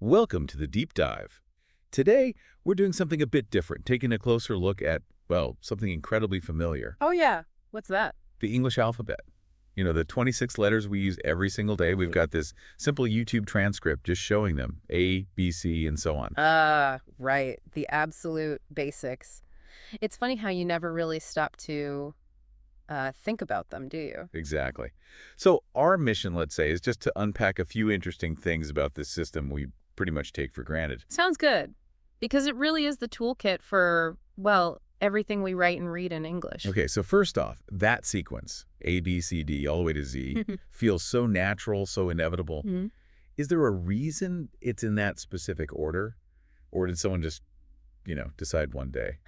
Welcome to the Deep Dive. Today, we're doing something a bit different, taking a closer look at, well, something incredibly familiar. Oh, yeah. What's that? The English alphabet. You know, the 26 letters we use every single day. We've got this simple YouTube transcript just showing them, A, B, C, and so on. Right. The absolute basics. It's funny how you never really stop to think about them, do you? Exactly. So our mission, let's say, is just to unpack a few interesting things about this system we pretty much take for granted. Sounds good. Because it really is the toolkit for, well, everything we write and read in English. Okay, so first off, that sequence, A, B, C, D, all the way to Z, feels so natural, so inevitable. Mhm. Is there a reason it's in that specific order? Or did someone just, decide one day?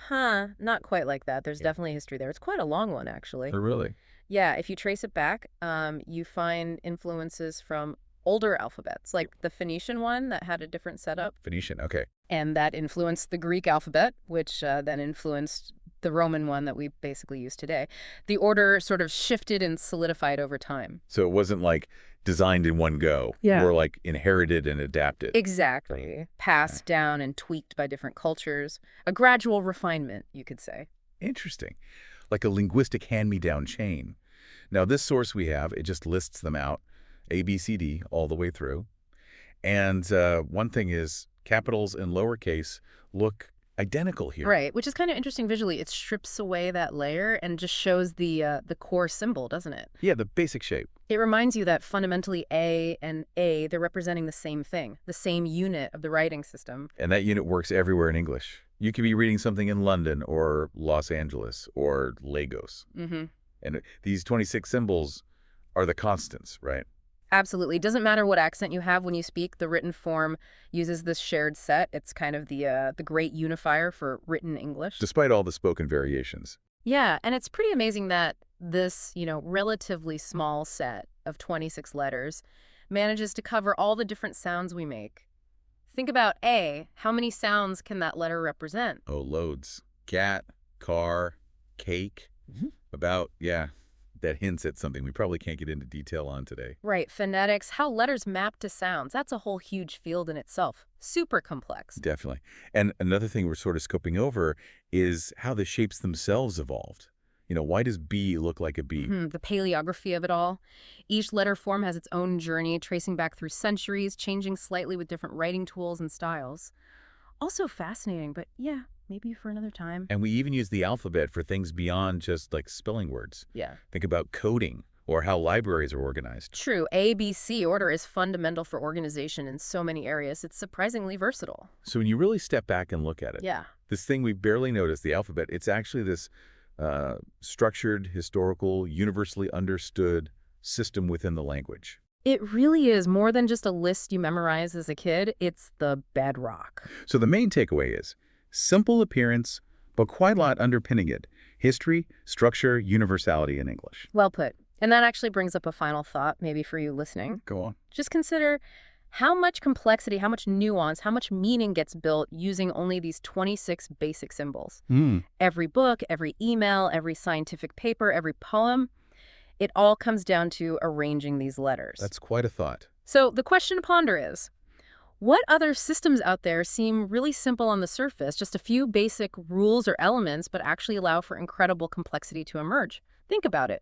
Not quite like that. There's definitely history there. It's quite a long one, actually. Oh, really? Yeah, if you trace it back, you find influences from older alphabets, like the Phoenician one that had a different setup. Phoenician, okay. And that influenced the Greek alphabet, which then influenced the Roman one that we basically use today. The order sort of shifted and solidified over time. So it wasn't like designed in one go. Yeah. More like inherited and adapted. Exactly. Passed down and tweaked by different cultures. A gradual refinement, you could say. Interesting. Like a linguistic hand-me-down chain. Now, this source we have, it just lists them out, A, B, C, D, all the way through. And one thing is capitals and lowercase look identical here. Right, which is kind of interesting visually. It strips away that layer and just shows the core symbol, doesn't it? Yeah, the basic shape. It reminds you that fundamentally A and A, they're representing the same thing, the same unit of the writing system. And that unit works everywhere in English. You could be reading something in London or Los Angeles or Lagos. Mm-hmm. And these 26 symbols are the constants, right? Absolutely. It doesn't matter what accent you have when you speak. The written form uses this shared set. It's kind of the great unifier for written English. Despite all the spoken variations. Yeah, and it's pretty amazing that this, relatively small set of 26 letters manages to cover all the different sounds we make. Think about A. How many sounds can that letter represent? Oh, loads. Cat, car, cake. About, that hints at something we probably can't get into detail on today. Right, phonetics, how letters map to sounds. That's a whole huge field in itself. Super complex. Definitely. And another thing we're sort of scoping over is how the shapes themselves evolved. Why does B look like a B? The paleography of it all. Each letter form has its own journey, tracing back through centuries, changing slightly with different writing tools and styles. Also fascinating, but yeah, maybe for another time. And we even use the alphabet for things beyond just like spelling words. Yeah. Think about coding or how libraries are organized. True. ABC order is fundamental for organization in so many areas. It's surprisingly versatile. So when you really step back and look at it, Yeah. this thing we barely noticed, the alphabet, it's actually this structured, historical, universally understood system within the language. It really is more than just a list you memorize as a kid. It's the bedrock. So the main takeaway is simple appearance, but quite a lot underpinning it. History, structure, universality in English. Well put. And that actually brings up a final thought, maybe for you listening. Go on. Just consider how much complexity, how much nuance, how much meaning gets built using only these 26 basic symbols. Every book, every email, every scientific paper, every poem, it all comes down to arranging these letters. That's quite a thought. So the question to ponder is, what other systems out there seem really simple on the surface, just a few basic rules or elements, but actually allow for incredible complexity to emerge? Think about it.